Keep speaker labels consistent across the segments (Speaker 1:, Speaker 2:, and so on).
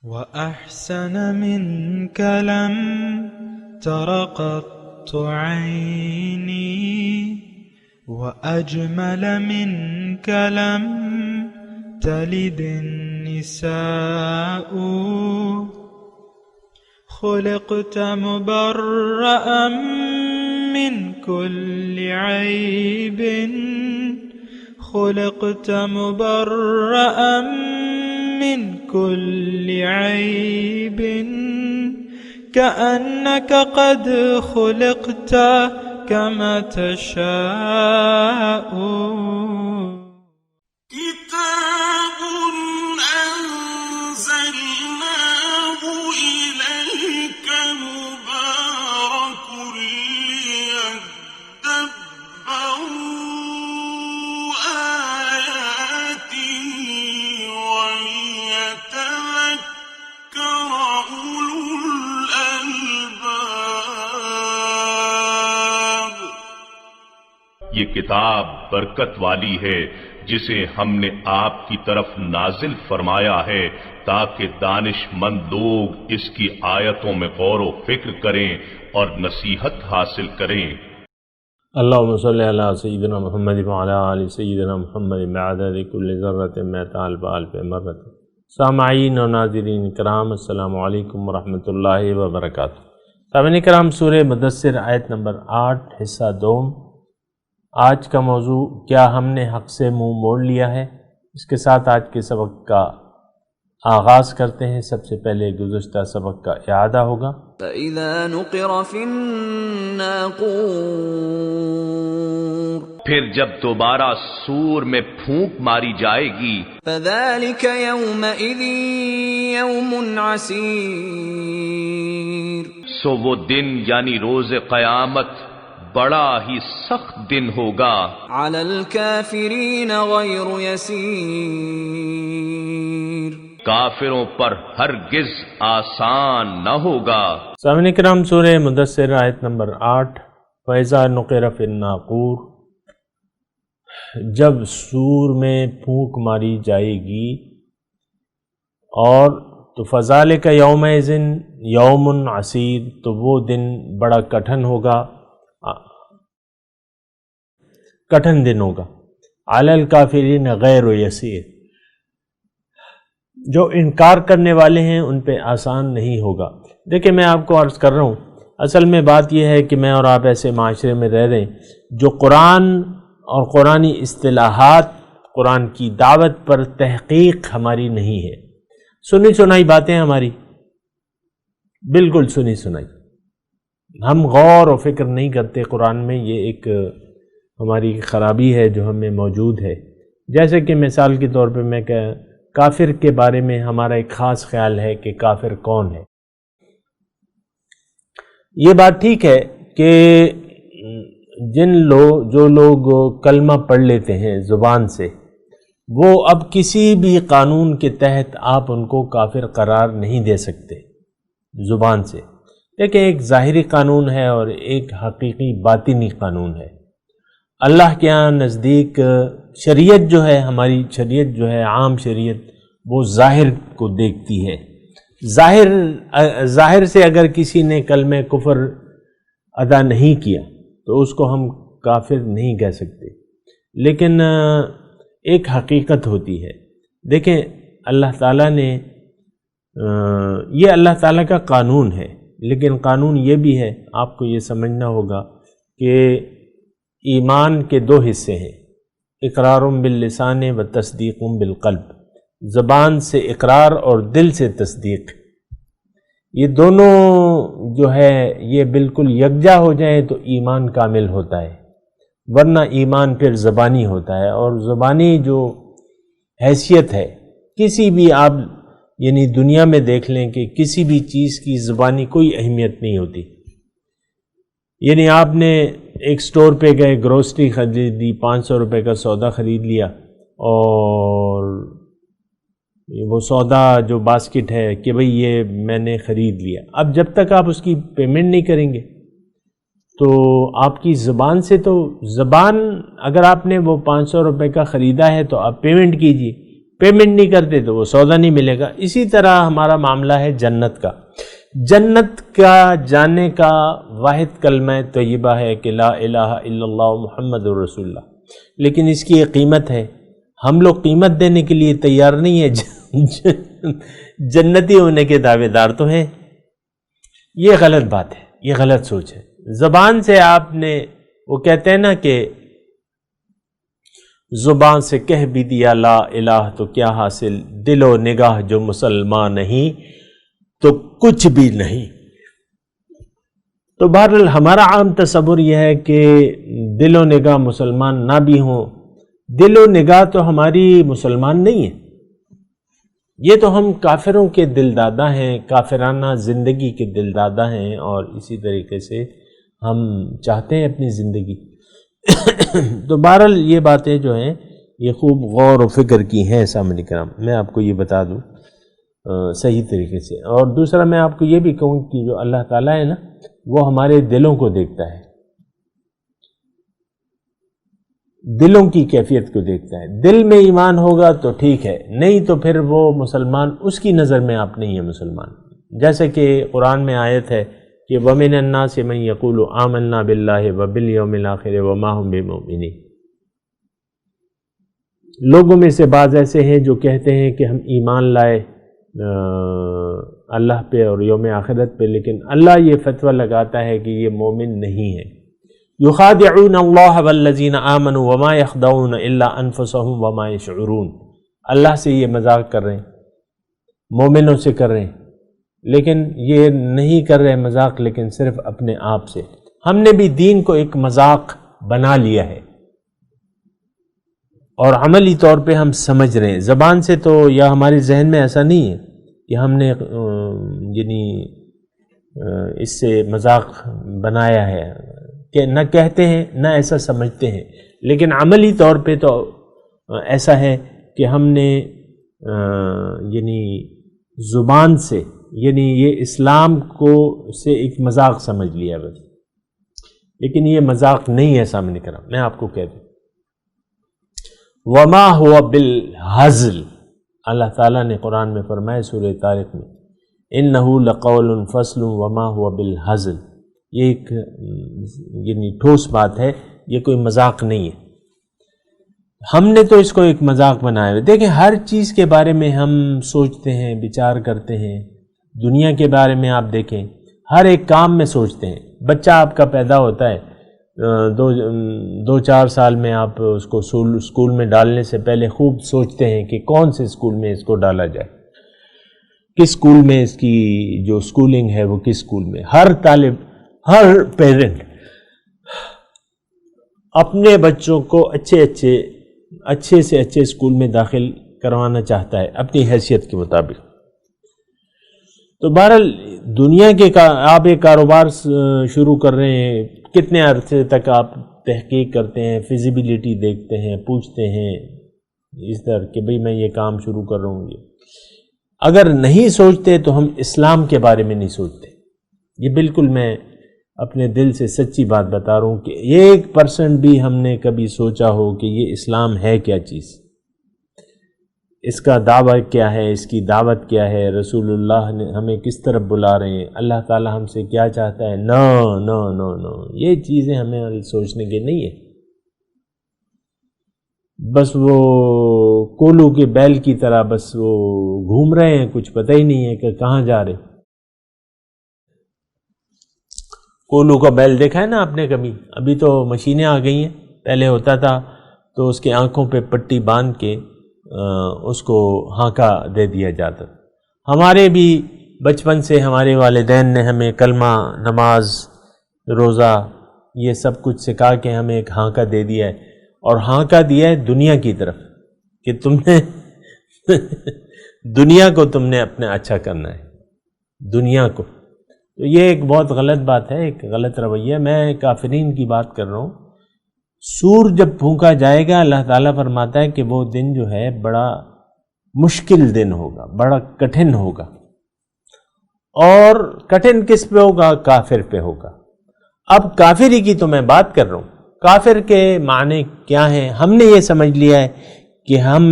Speaker 1: وأحسن منك لم تر قط عيني وأجمل منك لم تلد النساء خلقت مبرأ من كل عيب خلقت مبرأ من كل عيب كأنك قد خلقت كما تشاء
Speaker 2: كتاب أنزلناه إليك مبارك ليدبروا آياته وليتذكر أولو الألباب.
Speaker 3: یہ کتاب برکت والی ہے جسے ہم نے آپ کی طرف نازل فرمایا ہے تاکہ دانش مند لوگ اس کی آیتوں میں غور و فکر کریں اور نصیحت حاصل کریں.
Speaker 4: اللہم صلی علی سیدنا محمد وعلی آل سیدنا محمد بعدد کل ذرۃ مئۃ الف الف مرۃ. سامعین و ناظرین کرام، السلام علیکم ورحمۃ اللہ وبرکاتہ. سامعین کرام، سورہ مدثر آیت نمبر 8 حصہ دوم. آج کا موضوع کیا ہم نے حق سے منہ موڑ لیا ہے؟ اس کے ساتھ آج کے سبق کا آغاز کرتے ہیں. سب سے پہلے گزشتہ سبق کا اعادہ ہوگا.
Speaker 5: فَإِذَا نُقِرَ فِي النَّاقُورِ،
Speaker 3: پھر جب دوبارہ سور میں پھونک ماری جائے گی،
Speaker 5: فَذَلِكَ يَوْمَئِذٍ يَوْمٌ عَسِيرٌ،
Speaker 3: سو وہ دن یعنی روز قیامت بڑا ہی سخت دن ہوگا.
Speaker 5: عَلَى الْكَافِرِينَ غَيْرُ يَسِيرٌ،
Speaker 3: کافروں پر ہرگز آسان نہ ہوگا.
Speaker 4: سامعین کرام، سورہ مدثر آیت نمبر 8. فَإِذَا نُقِرَ فِي النَّاقُورِ، جب سور میں پھونک ماری جائے گی، اور تو فَذَلِكَ يَوْمَئِذٍ يَوْمٌ عَسِيرٌ، تو وہ دن بڑا کٹھن ہوگا، کٹھن دن ہوگا. علی الکافرین غیر یسیر، جو انکار کرنے والے ہیں ان پہ آسان نہیں ہوگا. دیکھیں، میں آپ کو عرض کر رہا ہوں، اصل میں بات یہ ہے کہ میں اور آپ ایسے معاشرے میں رہ رہے ہیں جو قرآن اور قرآنی اصطلاحات، قرآن کی دعوت پر تحقیق ہماری نہیں ہے. سنی سنائی باتیں ہماری، بالکل سنی سنائی. ہم غور و فکر نہیں کرتے قرآن میں. یہ ایک ہماری خرابی ہے جو ہمیں موجود ہے. جیسے کہ مثال کے طور پہ میں کہ کافر کے بارے میں ہمارا ایک خاص خیال ہے کہ کافر کون ہے. یہ بات ٹھیک ہے کہ جو لوگ کلمہ پڑھ لیتے ہیں زبان سے، وہ اب کسی بھی قانون کے تحت آپ ان کو کافر قرار نہیں دے سکتے زبان سے. لیکن ایک ظاہری قانون ہے اور ایک حقیقی باطنی قانون ہے. اللہ کے ہاں نزدیک شریعت جو ہے، ہماری شریعت جو ہے، عام شریعت، وہ ظاہر کو دیکھتی ہے. ظاہر سے اگر کسی نے کلمہ کفر ادا نہیں کیا تو اس کو ہم کافر نہیں کہہ سکتے. لیکن ایک حقیقت ہوتی ہے. دیکھیں، اللہ تعالیٰ نے یہ اللہ تعالیٰ کا قانون ہے، لیکن قانون یہ بھی ہے، آپ کو یہ سمجھنا ہوگا کہ ایمان کے 2 حصے ہیں، اقرار باللسان و تصدیق بالقلب. زبان سے اقرار اور دل سے تصدیق، یہ دونوں جو ہے یہ بالکل یکجا ہو جائیں تو ایمان کامل ہوتا ہے، ورنہ ایمان پھر زبانی ہوتا ہے. اور زبانی جو حیثیت ہے، کسی بھی آپ یعنی دنیا میں دیکھ لیں کہ کسی بھی چیز کی زبانی کوئی اہمیت نہیں ہوتی. یعنی آپ نے ایک سٹور پہ گئے، گروسری خریدی، 500 روپے کا سودا خرید لیا، اور وہ سودا جو باسکٹ ہے کہ بھئی یہ میں نے خرید لیا. اب جب تک آپ اس کی پیمنٹ نہیں کریں گے تو آپ کی زبان سے، تو زبان اگر آپ نے وہ 500 روپے کا خریدا ہے تو آپ پیمنٹ کیجئے، پیمنٹ نہیں کرتے تو وہ سودا نہیں ملے گا. اسی طرح ہمارا معاملہ ہے جنت کا. جنت کا جانے کا واحد کلمہ طیبہ ہے کہ لا الہ الا اللہ محمد رسول اللہ، لیکن اس کی ایک قیمت ہے. ہم لوگ قیمت دینے کے لیے تیار نہیں ہے. جنتی ہونے کے دعوے دار تو ہیں. یہ غلط بات ہے، یہ غلط سوچ ہے. زبان سے آپ نے، وہ کہتے ہیں نا کہ زبان سے کہہ بھی دیا لا الہ تو کیا حاصل، دل و نگاہ جو مسلمان نہیں تو کچھ بھی نہیں. تو بہرحال ہمارا عام تصور یہ ہے کہ دل و نگاہ مسلمان نہ بھی ہوں. دل و نگاہ تو ہماری مسلمان نہیں ہے، یہ تو ہم کافروں کے دل دادا ہیں، کافرانہ زندگی کے دل دادا ہیں، اور اسی طریقے سے ہم چاہتے ہیں اپنی زندگی. تو بہرحال یہ باتیں جو ہیں یہ خوب غور و فکر کی ہیں سامعین کرام، میں آپ کو یہ بتا دوں صحیح طریقے سے. اور دوسرا میں آپ کو یہ بھی کہوں کہ جو اللہ تعالیٰ ہے نا وہ ہمارے دلوں کو دیکھتا ہے، دلوں کی کیفیت کو دیکھتا ہے. دل میں ایمان ہوگا تو ٹھیک ہے، نہیں تو پھر وہ مسلمان، اس کی نظر میں آپ نہیں ہیں مسلمان. جیسے کہ قرآن میں آیت ہے کہ وَمِنَ النَّاسِ مَن يَقُولُ آمَنَّا بِاللَّهِ وَبِالْيَوْمِ الْآخِرِ وَمَا هُمْ بِمُؤْمِنِينَ. لوگوں میں سے بعض ایسے ہیں جو کہتے ہیں کہ ہم ایمان لائے اللہ پہ اور یوم آخرت پہ، لیکن اللہ یہ فتویٰ لگاتا ہے کہ یہ مومن نہیں ہے. يُخَادِعُونَ اللَّهَ وَالَّذِينَ آمَنُوا وَمَا يَخْدَعُونَ إِلَّا أَنفُسَهُمْ وَمَا يَشْعُرُونَ. اللہ سے یہ مذاق کر رہے ہیں، مومنوں سے کر رہے ہیں، لیکن یہ نہیں کر رہے مذاق، لیکن صرف اپنے آپ سے. ہم نے بھی دین کو ایک مذاق بنا لیا ہے، اور عملی طور پہ ہم سمجھ رہے ہیں. زبان سے تو یا ہمارے ذہن میں ایسا نہیں ہے کہ ہم نے یعنی اس سے مذاق بنایا ہے، کہ نہ کہتے ہیں نہ ایسا سمجھتے ہیں، لیکن عملی طور پہ تو ایسا ہے کہ ہم نے یعنی زبان سے، یعنی یہ اسلام کو سے ایک مذاق سمجھ لیا بس. لیکن یہ مذاق نہیں ہے سامنے کرام، میں آپ کو کہہ دوں. وما ہوا بالہزل، اللہ تعالیٰ نے قرآن میں فرمایا سورہ طارق میں انہ لقول فصل وما ہوا بالہزل. یہ ایک یعنی ٹھوس بات ہے، یہ کوئی مذاق نہیں ہے. ہم نے تو اس کو ایک مذاق بنایا ہے. دیکھیں ہر چیز کے بارے میں ہم سوچتے ہیں، بچار کرتے ہیں. دنیا کے بارے میں آپ دیکھیں، ہر ایک کام میں سوچتے ہیں. بچہ آپ کا پیدا ہوتا ہے، دو چار سال میں آپ اس کو اسکول میں ڈالنے سے پہلے خوب سوچتے ہیں کہ کون سے اسکول میں اس کو ڈالا جائے، کس اسکول میں اس کی جو اسکولنگ ہے وہ کس اسکول میں. ہر پیرنٹ اپنے بچوں کو اچھے سے اچھے اسکول میں داخل کروانا چاہتا ہے اپنی حیثیت کے مطابق. تو بہرحال دنیا کے آپ ایک کاروبار شروع کر رہے ہیں، کتنے عرصے تک آپ تحقیق کرتے ہیں، فیزیبلٹی دیکھتے ہیں، پوچھتے ہیں اس طرح کہ بھئی میں یہ کام شروع کر رہا ہوں. اگر نہیں سوچتے تو ہم اسلام کے بارے میں نہیں سوچتے. یہ بالکل میں اپنے دل سے سچی بات بتا رہا ہوں کہ 1% بھی ہم نے کبھی سوچا ہو کہ یہ اسلام ہے کیا چیز، اس کا دعویٰ کیا ہے، اس کی دعوت کیا ہے، رسول اللہ نے ہمیں کس طرف بلا رہے ہیں، اللہ تعالی ہم سے کیا چاہتا ہے. نو یہ چیزیں ہمیں سوچنے کے نہیں ہے. بس وہ کولو کے بیل کی طرح بس وہ گھوم رہے ہیں، کچھ پتہ ہی نہیں ہے کہ کہاں جا رہے. کولو کا بیل دیکھا ہے نا آپ نے کبھی؟ ابھی تو مشینیں آ گئی ہیں، پہلے ہوتا تھا تو اس کے آنکھوں پہ پٹی باندھ کے اس کو ہانکا دے دیا جاتا. ہمارے بھی بچپن سے ہمارے والدین نے ہمیں کلمہ، نماز، روزہ یہ سب کچھ سکھا کے ہمیں ایک ہانکا دے دیا ہے، اور ہانکا دیا ہے دنیا کی طرف کہ تم نے دنیا کو تم نے اپنے اچھا کرنا ہے، دنیا کو. تو یہ ایک بہت غلط بات ہے، ایک غلط رویہ. میں کافرین کی بات کر رہا ہوں. سور جب پھونکا جائے گا اللہ تعالیٰ فرماتا ہے کہ وہ دن جو ہے بڑا مشکل دن ہوگا، بڑا کٹھن ہوگا. اور کٹھن کس پہ ہوگا؟ کافر پہ ہوگا. اب کافری کی تو میں بات کر رہا ہوں. کافر کے معنی کیا ہیں؟ ہم نے یہ سمجھ لیا ہے کہ ہم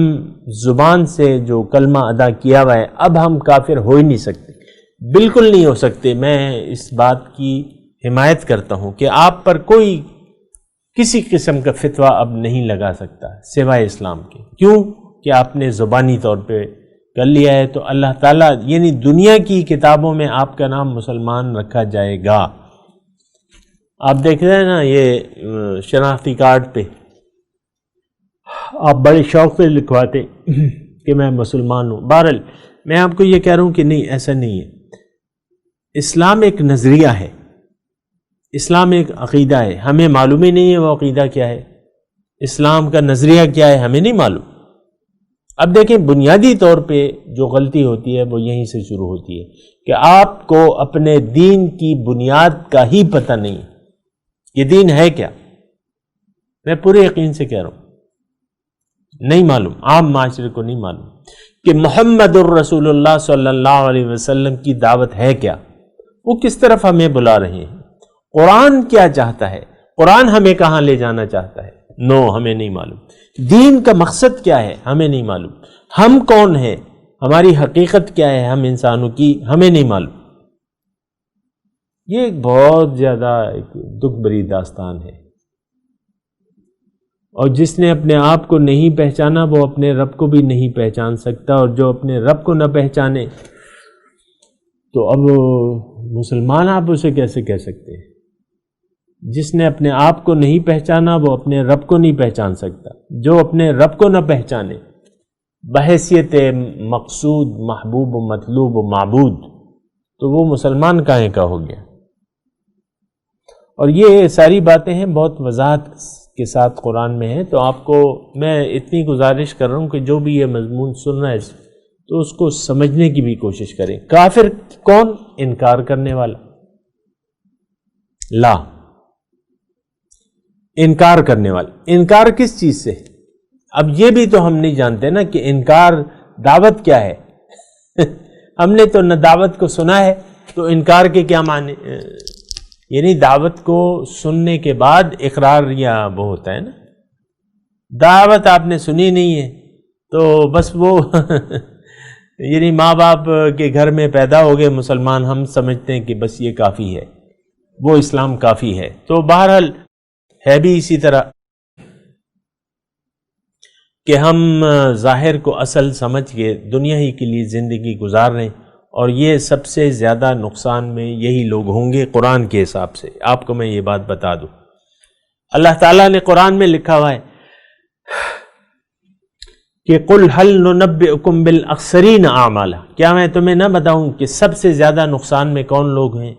Speaker 4: زبان سے جو کلمہ ادا کیا ہوا ہے اب ہم کافر ہو ہی نہیں سکتے، بالکل نہیں ہو سکتے۔ میں اس بات کی حمایت کرتا ہوں کہ آپ پر کوئی کسی قسم کا فتویٰ اب نہیں لگا سکتا سوائے اسلام کے، کیوں کہ آپ نے زبانی طور پہ کر لیا ہے، تو اللہ تعالیٰ یعنی دنیا کی کتابوں میں آپ کا نام مسلمان رکھا جائے گا۔ آپ دیکھ رہے ہیں نا یہ شناختی کارڈ پہ آپ بڑے شوق سے لکھواتے کہ میں مسلمان ہوں۔ بہرحال میں آپ کو یہ کہہ رہا ہوں کہ نہیں، ایسا نہیں ہے۔ اسلام ایک نظریہ ہے، اسلام ایک عقیدہ ہے، ہمیں معلوم ہی نہیں ہے وہ عقیدہ کیا ہے، اسلام کا نظریہ کیا ہے، ہمیں نہیں معلوم۔ اب دیکھیں بنیادی طور پہ جو غلطی ہوتی ہے وہ یہیں سے شروع ہوتی ہے کہ آپ کو اپنے دین کی بنیاد کا ہی پتہ نہیں ہے، یہ دین ہے کیا۔ میں پورے یقین سے کہہ رہا ہوں نہیں معلوم، عام معاشرے کو نہیں معلوم کہ محمد الرسول اللہ صلی اللہ علیہ وسلم کی دعوت ہے کیا، وہ کس طرف ہمیں بلا رہے ہیں، قرآن کیا چاہتا ہے، قرآن ہمیں کہاں لے جانا چاہتا ہے، ہمیں نہیں معلوم۔ دین کا مقصد کیا ہے، ہمیں نہیں معلوم۔ ہم کون ہیں، ہماری حقیقت کیا ہے ہم انسانوں کی، ہمیں نہیں معلوم۔ یہ ایک بہت زیادہ دکھ بھری داستان ہے، اور جس نے اپنے آپ کو نہیں پہچانا وہ اپنے رب کو بھی نہیں پہچان سکتا، اور جو اپنے رب کو نہ پہچانے تو اب مسلمان آپ اسے کیسے کہہ سکتے ہیں؟ جس نے اپنے آپ کو نہیں پہچانا وہ اپنے رب کو نہیں پہچان سکتا، جو اپنے رب کو نہ پہچانے بحیثیت مقصود محبوب و مطلوب و معبود، تو وہ مسلمان کہیں کا ہو گیا۔ اور یہ ساری باتیں ہیں بہت وضاحت کے ساتھ قرآن میں ہیں، تو آپ کو میں اتنی گزارش کر رہا ہوں کہ جو بھی یہ مضمون سن رہا ہے تو اس کو سمجھنے کی بھی کوشش کریں۔ کافر کون؟ انکار کرنے والا، لا انکار کرنے والا۔ انکار کس چیز سے؟ اب یہ بھی تو ہم نہیں جانتے نا کہ انکار دعوت کیا ہے ہم نے تو نہ دعوت کو سنا ہے، تو انکار کے کیا معنی؟ یعنی دعوت کو سننے کے بعد اقرار یا وہ ہوتا ہے نا، دعوت آپ نے سنی نہیں ہے تو بس وہ یعنی ماں باپ کے گھر میں پیدا ہو گئے مسلمان، ہم سمجھتے ہیں کہ بس یہ کافی ہے، وہ اسلام کافی ہے۔ تو بہرحال ہے بھی اسی طرح کہ ہم ظاہر کو اصل سمجھ کے دنیا ہی کے لیے زندگی گزار رہے ہیں، اور یہ سب سے زیادہ نقصان میں یہی لوگ ہوں گے قرآن کے حساب سے۔ آپ کو میں یہ بات بتا دوں، اللہ تعالیٰ نے قرآن میں لکھا ہوا ہے کہ قُلْ هَلْ نُنَبِّئُكُمْ بِالْأَخْسَرِينَ أَعْمَالًا، کیا میں تمہیں نہ بتاؤں کہ سب سے زیادہ نقصان میں کون لوگ ہیں؟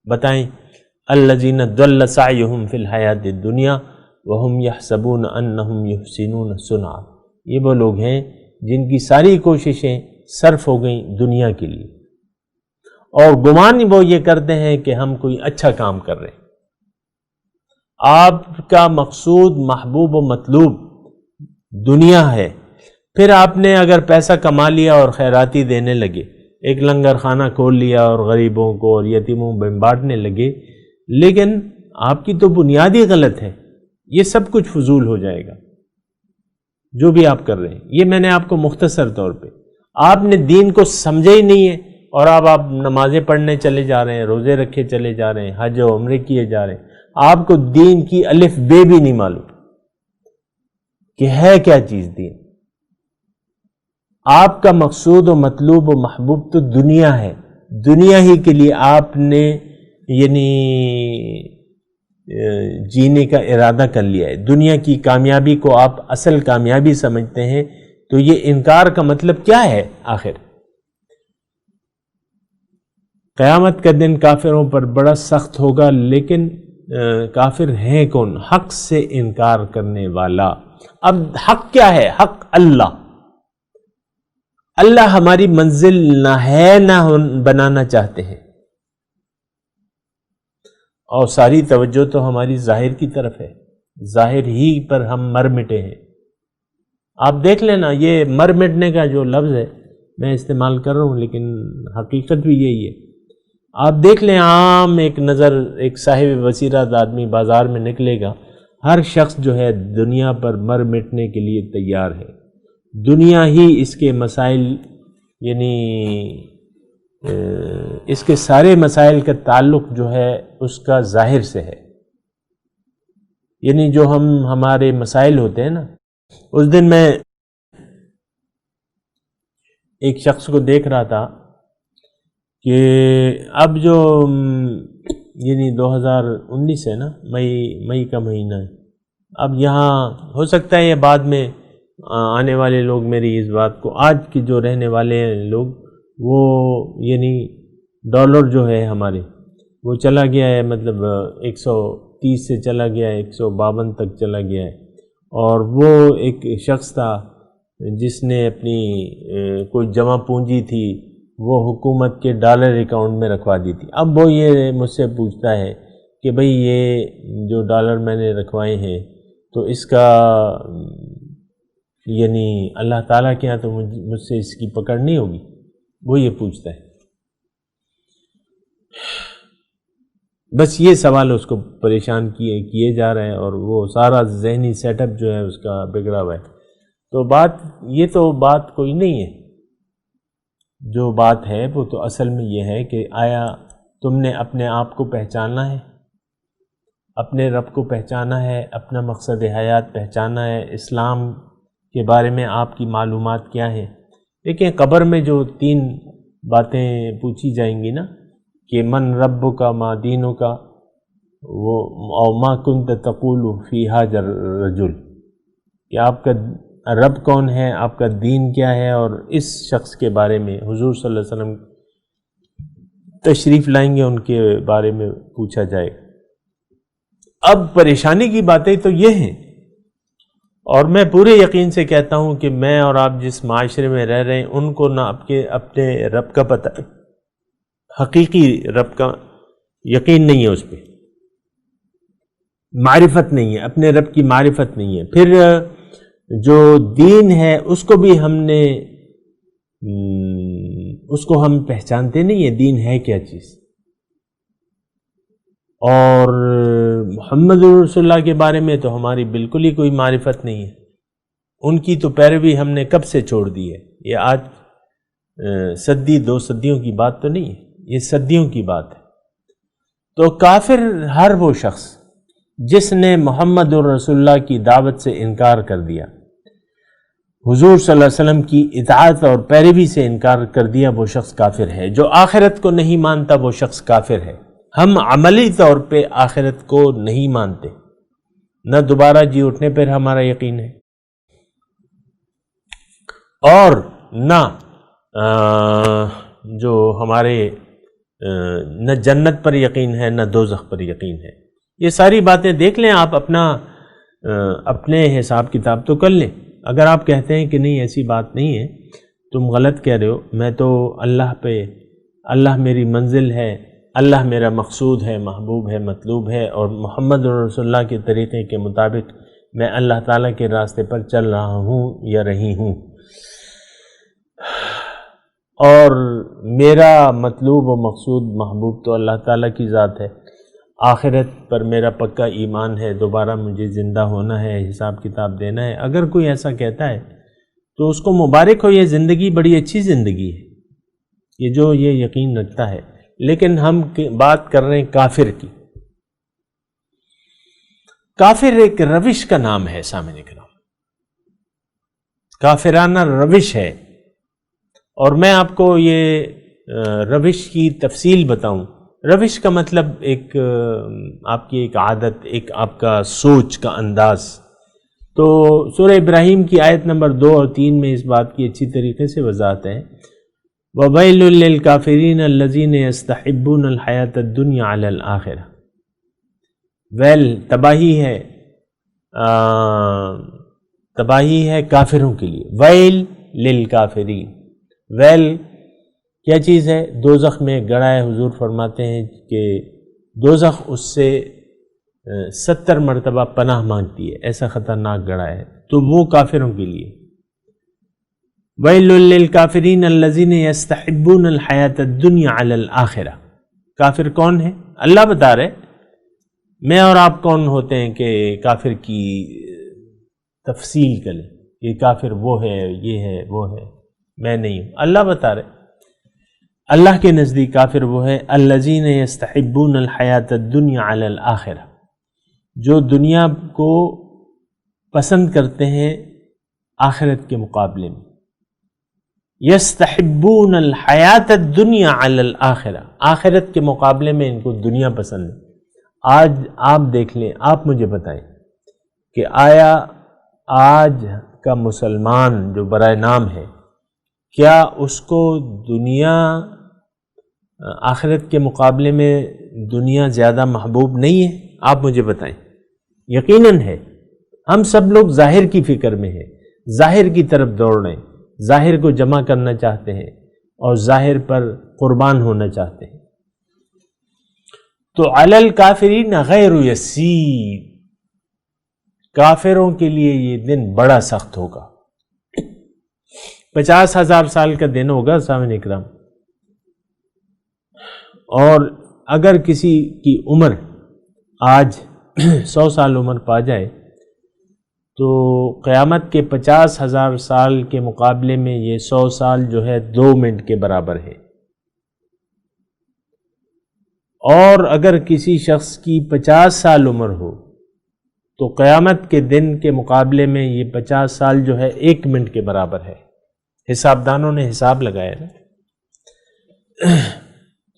Speaker 4: بتائیں، الَّذِينَ ضَلَّ سَعْيُهُمْ فِي الْحَيَاةِ الدُّنْيَا وَهُمْ يَحْسَبُونَ أَنَّهُمْ يُحْسِنُونَ صُنْعًا، یہ وہ لوگ ہیں جن کی ساری کوششیں صرف ہو گئیں دنیا کے لیے، اور گمان وہ یہ کرتے ہیں کہ ہم کوئی اچھا کام کر رہے ہیں۔ آپ کا مقصود محبوب و مطلوب دنیا ہے، پھر آپ نے اگر پیسہ کما لیا اور خیراتی دینے لگے، ایک لنگر خانہ کھول لیا اور غریبوں کو اور یتیموں میں بانٹنے لگے، لیکن آپ کی تو بنیاد ہی غلط ہے، یہ سب کچھ فضول ہو جائے گا جو بھی آپ کر رہے ہیں۔ یہ میں نے آپ کو مختصر طور پہ، آپ نے دین کو سمجھا ہی نہیں ہے، اور اب آپ نمازیں پڑھنے چلے جا رہے ہیں، روزے رکھے چلے جا رہے ہیں، حج و عمرے کیے جا رہے ہیں، آپ کو دین کی الف بے بھی نہیں معلوم کہ ہے کیا چیز دین۔ آپ کا مقصود و مطلوب و محبوب تو دنیا ہے، دنیا ہی کے لیے آپ نے یعنی جینے کا ارادہ کر لیا ہے، دنیا کی کامیابی کو آپ اصل کامیابی سمجھتے ہیں، تو یہ انکار کا مطلب کیا ہے آخر؟ قیامت کا دن کافروں پر بڑا سخت ہوگا، لیکن کافر ہیں کون؟ حق سے انکار کرنے والا۔ اب حق کیا ہے؟ حق اللہ، اللہ ہماری منزل نہ ہے نہ بنانا چاہتے ہیں، اور ساری توجہ تو ہماری ظاہر کی طرف ہے، ظاہر ہی پر ہم مر مٹے ہیں۔ آپ دیکھ لینا، یہ مر مٹنے کا جو لفظ ہے میں استعمال کر رہا ہوں، لیکن حقیقت بھی یہی ہے۔ آپ دیکھ لیں، عام ایک نظر ایک صاحب بصیرت آدمی بازار میں نکلے گا، ہر شخص جو ہے دنیا پر مر مٹنے کے لیے تیار ہے، دنیا ہی اس کے مسائل، یعنی اس کے سارے مسائل کا تعلق جو ہے اس کا ظاہر سے ہے. یعنی جو ہمارے مسائل ہوتے ہیں نا، اس دن میں ایک شخص کو دیکھ رہا تھا کہ اب جو یعنی 2019 ہے نا، مئی کا مہینہ ہے. اب یہاں ہو سکتا ہے یہ بعد میں آنے والے لوگ میری اس بات کو، آج کے جو رہنے والے ہیں لوگ، وہ یعنی ڈالر جو ہے ہمارے وہ چلا گیا ہے، مطلب 130 سے چلا گیا ہے 152 تک چلا گیا ہے. اور وہ ایک شخص تھا جس نے اپنی کوئی جمع پونجی تھی وہ حکومت کے ڈالر اکاؤنٹ میں رکھوا دی تھی. اب وہ یہ مجھ سے پوچھتا ہے کہ بھئی یہ جو ڈالر میں نے رکھوائے ہیں تو اس کا یعنی اللہ تعالیٰ کے ہاں تو مجھ سے اس کی پکڑ نہیں ہوگی. وہ یہ پوچھتا ہے. بس یہ سوال اس کو پریشان کیے جا رہے ہیں اور وہ سارا ذہنی سیٹ اپ جو ہے اس کا بگڑا ہوا ہے. تو یہ تو بات کوئی نہیں ہے. جو بات ہے وہ تو اصل میں یہ ہے کہ آیا تم نے اپنے آپ کو پہچانا ہے، اپنے رب کو پہچانا ہے، اپنا مقصد حیات پہچانا ہے، اسلام کے بارے میں آپ کی معلومات کیا ہیں. دیکھیں قبر میں جو 3 باتیں پوچھی جائیں گی نا، کہ من رب کا، ما دینوں کا، وہ او ما کنت تقول فی ھذا الرجل، کہ آپ کا رب کون ہے، آپ کا دین کیا ہے، اور اس شخص کے بارے میں حضور صلی اللہ علیہ وسلم تشریف لائیں گے ان کے بارے میں پوچھا جائے. اب پریشانی کی باتیں تو یہ ہیں، اور میں پورے یقین سے کہتا ہوں کہ میں اور آپ جس معاشرے میں رہ رہے ہیں ان کو نہ اپنے رب کا پتہ، حقیقی رب کا یقین نہیں ہے، اس پہ معرفت نہیں ہے، اپنے رب کی معرفت نہیں ہے. پھر جو دین ہے اس کو بھی اس کو ہم پہچانتے نہیں ہیں، دین ہے کیا چیز. اور محمد رسول اللہ کے بارے میں تو ہماری بالکل ہی کوئی معرفت نہیں ہے. ان کی تو پیروی ہم نے کب سے چھوڑ دی ہے. یہ آج صدی 2 صدیوں کی بات تو نہیں ہے، یہ صدیوں کی بات ہے. تو کافر ہر وہ شخص جس نے محمد رسول اللہ کی دعوت سے انکار کر دیا، حضور صلی اللہ علیہ وسلم کی اطاعت اور پیروی سے انکار کر دیا، وہ شخص کافر ہے. جو آخرت کو نہیں مانتا وہ شخص کافر ہے. ہم عملی طور پہ آخرت کو نہیں مانتے، نہ دوبارہ جی اٹھنے پر ہمارا یقین ہے، اور نہ جو ہمارے نہ جنت پر یقین ہے نہ دوزخ پر یقین ہے. یہ ساری باتیں دیکھ لیں آپ، اپنے حساب کتاب تو کر لیں. اگر آپ کہتے ہیں کہ نہیں ایسی بات نہیں ہے، تم غلط کہہ رہے ہو، میں تو اللہ میری منزل ہے، اللہ میرا مقصود ہے، محبوب ہے، مطلوب ہے، اور محمد رسول اللہ کے طریقے کے مطابق میں اللہ تعالیٰ کے راستے پر چل رہا ہوں یا رہی ہوں، اور میرا مطلوب و مقصود محبوب تو اللہ تعالیٰ کی ذات ہے. آخرت پر میرا پکا ایمان ہے، دوبارہ مجھے زندہ ہونا ہے، حساب کتاب دینا ہے. اگر کوئی ایسا کہتا ہے تو اس کو مبارک ہو، یہ زندگی بڑی اچھی زندگی ہے، یہ جو یہ یقین رکھتا ہے. لیکن ہم بات کر رہے ہیں کافر کی. کافر ایک روش کا نام ہے سامنے کرام، کافرانہ روش ہے. اور میں آپ کو یہ روش کی تفصیل بتاؤں. روش کا مطلب ایک آپ کی ایک عادت، ایک آپ کا سوچ کا انداز. تو سورہ ابراہیم کی آیت نمبر 2 اور 3 میں اس بات کی اچھی طریقے سے وضاحت ہے. وَوَيْلٌ لِّلْكَافِرِينَ الَّذِينَ يَسْتَحِبُّونَ الْحَيَاةَ الدُّنْيَا عَلَى الْآخِرَةِ. تباہی ہے کافروں کے لیے. ویل للکافرین. ویل کیا چیز ہے؟ دوزخ میں گڑا ہے. حضور فرماتے ہیں کہ دوزخ اس سے 70 مرتبہ پناہ مانگتی ہے، ایسا خطرناک گڑا ہے. تو وہ کافروں کے لیے. وَيْلٌ لِّلْكَافِرِينَ الَّذِينَ يَسْتَحِبُّونَ الْحَيَاةَ الدُّنْيَا عَلَى الْآخِرَةِ. کافر کون ہے؟ اللہ بتا رہے. میں اور آپ کون ہوتے ہیں کہ کافر کی تفصیل کریں؟ یہ کافر وہ ہے، یہ ہے، وہ ہے، میں نہیں ہوں۔ اللہ بتا رہے اللہ کے نزدیک کافر وہ ہے الذین یستحبون الحیات الدنیا علی الآخرہ، جو دنیا کو پسند کرتے ہیں آخرت کے مقابلے میں۔ یستحبون الحیات الدنیا علی الآخرہ، آخرت کے مقابلے میں ان کو دنیا پسند ہے۔ آج آپ دیکھ لیں، آپ مجھے بتائیں کہ آیا آج کا مسلمان جو برائے نام ہے، کیا اس کو دنیا آخرت کے مقابلے میں دنیا زیادہ محبوب نہیں ہے؟ آپ مجھے بتائیں۔ یقیناً ہے۔ ہم سب لوگ ظاہر کی فکر میں ہیں، ظاہر کی طرف دوڑ رہے ہیں، ظاہر کو جمع کرنا چاہتے ہیں اور ظاہر پر قربان ہونا چاہتے ہیں۔ تو علی الکافرین غیر یسیر، کافروں کے لیے یہ دن بڑا سخت ہوگا۔ 50,000 سال کا دن ہوگا سامعین اکرام، اور اگر کسی کی عمر آج 100 سال عمر پا جائے تو قیامت کے 50,000 سال کے مقابلے میں یہ 100 سال جو ہے 2 منٹ کے برابر ہے۔ اور اگر کسی شخص کی 50 سال عمر ہو تو قیامت کے دن کے مقابلے میں یہ 50 سال جو ہے 1 منٹ کے برابر ہے۔ حساب دانوں نے حساب لگایا نا۔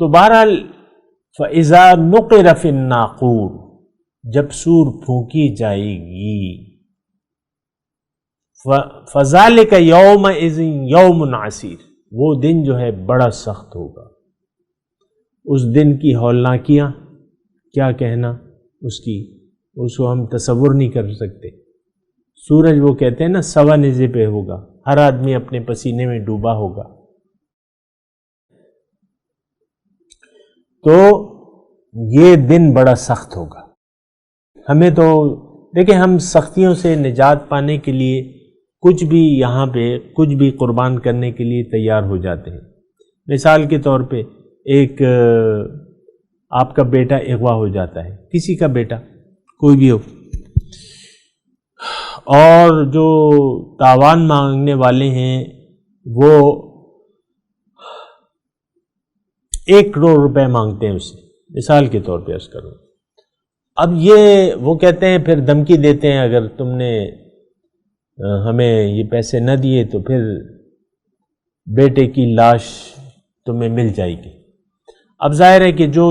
Speaker 4: تو بہرحال فَإِذَا نُقِرَ فِي النَّاقُورِ، جب سور پھونکی جائے گی، فَذَلِكَ يَوْمَئِذٍ يَوْمٌ عَسِيرٌ، وہ دن جو ہے بڑا سخت ہوگا۔ اس دن کی ہولناکیاں کیا کہنا اس کو ہم تصور نہیں کر سکتے۔ سورج وہ کہتے ہیں نا سوا نیزے پہ ہوگا، ہر آدمی اپنے پسینے میں ڈوبا ہوگا۔ تو یہ دن بڑا سخت ہوگا۔ ہمیں تو دیکھیں، ہم سختیوں سے نجات پانے کے لیے کچھ بھی یہاں پہ کچھ بھی قربان کرنے کے لیے تیار ہو جاتے ہیں۔ مثال کے طور پہ ایک آپ کا بیٹا اغوا ہو جاتا ہے، کسی کا بیٹا کوئی بھی ہو، اور جو تاوان مانگنے والے ہیں وہ 1 کروڑ روپے مانگتے ہیں اس سے، مثال کے طور پہ عرض کروں۔ اب یہ وہ کہتے ہیں، پھر دھمکی دیتے ہیں اگر تم نے ہمیں یہ پیسے نہ دیے تو پھر بیٹے کی لاش تمہیں مل جائے گی۔ اب ظاہر ہے کہ جو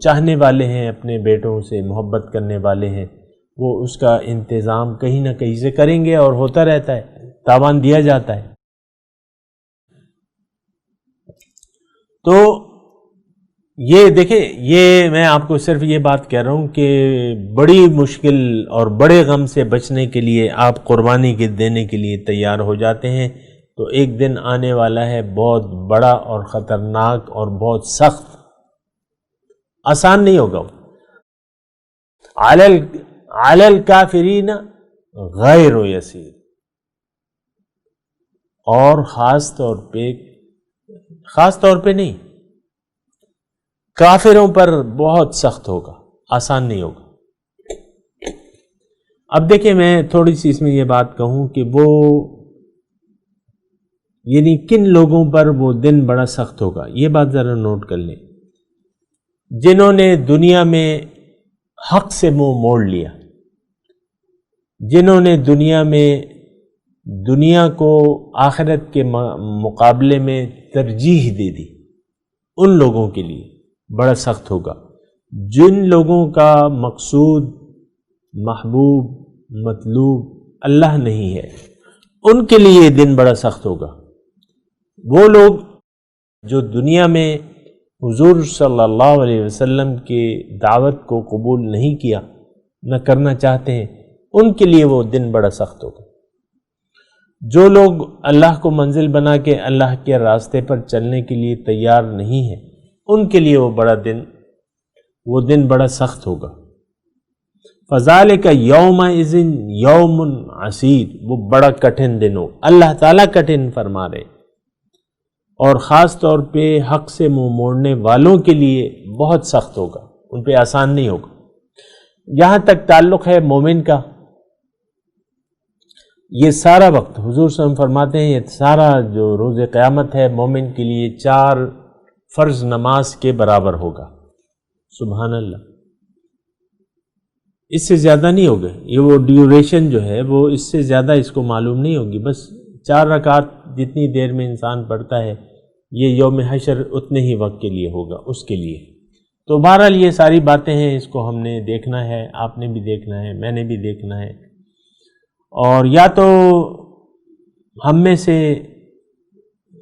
Speaker 4: چاہنے والے ہیں، اپنے بیٹوں سے محبت کرنے والے ہیں، وہ اس کا انتظام کہیں نہ کہیں سے کریں گے، اور ہوتا رہتا ہے، تاوان دیا جاتا ہے۔ تو یہ دیکھیں، یہ میں آپ کو صرف یہ بات کہہ رہا ہوں کہ بڑی مشکل اور بڑے غم سے بچنے کے لیے آپ قربانی کے دینے کے لیے تیار ہو جاتے ہیں، تو ایک دن آنے والا ہے بہت بڑا اور خطرناک اور بہت سخت، آسان نہیں ہوگا۔ علی الکافرین غیر یسیر، اور خاص طور پہ نہیں، کافروں پر بہت سخت ہوگا، آسان نہیں ہوگا۔ اب دیکھیں، میں تھوڑی سی اس میں یہ بات کہوں کہ وہ یعنی کن لوگوں پر وہ دن بڑا سخت ہوگا، یہ بات ذرا نوٹ کر لیں۔ جنہوں نے دنیا میں حق سے منہ موڑ لیا، جنہوں نے دنیا میں دنیا کو آخرت کے مقابلے میں ترجیح دے دی، ان لوگوں کے لیے بڑا سخت ہوگا۔ جن لوگوں کا مقصود، محبوب، مطلوب اللہ نہیں ہے، ان کے لیے یہ دن بڑا سخت ہوگا۔ وہ لوگ جو دنیا میں حضور صلی اللہ علیہ وسلم کی دعوت کو قبول نہیں کیا، نہ کرنا چاہتے ہیں، ان کے لیے وہ دن بڑا سخت ہوگا۔ جو لوگ اللہ کو منزل بنا کے اللہ کے راستے پر چلنے کے لیے تیار نہیں ہیں، ان کے لیے وہ دن بڑا سخت ہوگا۔ فَذَلِكَ يَوْمَئِذٍ يَوْمٌ عَسِيرٌ، وہ بڑا کٹھن دن ہو، اللہ تعالیٰ کٹھن فرما رہے، اور خاص طور پہ حق سے منہ موڑنے والوں کے لیے بہت سخت ہوگا، ان پہ آسان نہیں ہوگا۔ جہاں تک تعلق ہے مومن کا، یہ سارا وقت حضور صلی اللہ علیہ وسلم فرماتے ہیں، یہ سارا جو روز قیامت ہے مومن کے لیے 4 فرض نماز کے برابر ہوگا۔ سبحان اللہ، اس سے زیادہ نہیں ہوگا، یہ وہ ڈیوریشن جو ہے وہ اس سے زیادہ اس کو معلوم نہیں ہوگی، بس 4 رکعت جتنی دیر میں انسان پڑھتا ہے یہ یوم حشر اتنے ہی وقت کے لیے ہوگا اس کے لیے۔ تو بہرحال یہ ساری باتیں ہیں، اس کو ہم نے دیکھنا ہے، آپ نے بھی دیکھنا ہے، میں نے بھی دیکھنا ہے، اور یا تو ہم میں سے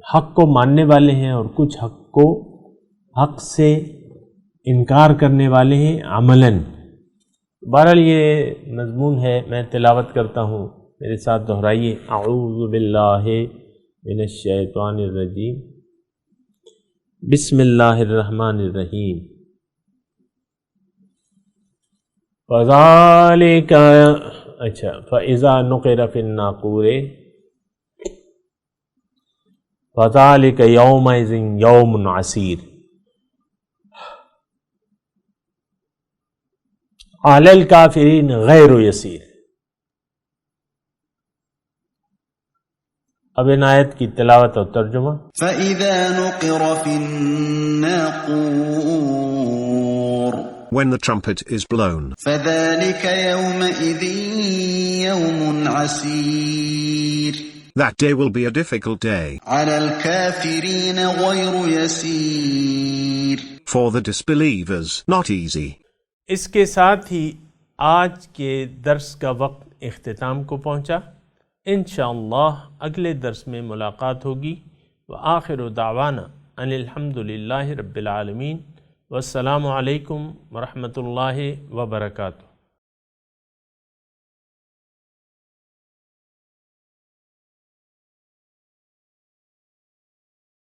Speaker 4: حق کو ماننے والے ہیں اور کچھ حق سے انکار کرنے والے ہیں عملاً۔ بہرحال یہ مضمون ہے، میں تلاوت کرتا ہوں، میرے ساتھ دہرائیے۔ اعوذ باللہ من الشیطان الرجیم، بسم اللہ الرحمن الرحیم۔ فذالک، اچھا، فاذا نقر فی الناقور فذالک یومئذ یوم عسیر علی الکافرین غیر یسیر۔ اب ان آیت کی تلاوت اور ترجمہ۔
Speaker 6: فَإِذَا نُقِرَ فِي النَّاقُورِ
Speaker 7: When the trumpet is blown,
Speaker 6: فَذَلِكَ يَوْمَئِذٍ يَوْمٌ عَسِيرٌ
Speaker 7: that day will be a difficult day
Speaker 6: عَلَى الْكَافِرِينَ غَيْرُ يَسِيرٌ
Speaker 7: for the disbelievers, not easy.
Speaker 4: اس کے ساتھ ہی آج کے درس کا وقت اختتام کو پہنچا۔ انشاءاللہ اگلے درس میں ملاقات ہوگی۔ وآخر دعوانا ان الحمدللہ رب العالمین، والسلام علیکم ورحمۃ اللہ وبرکاتہ۔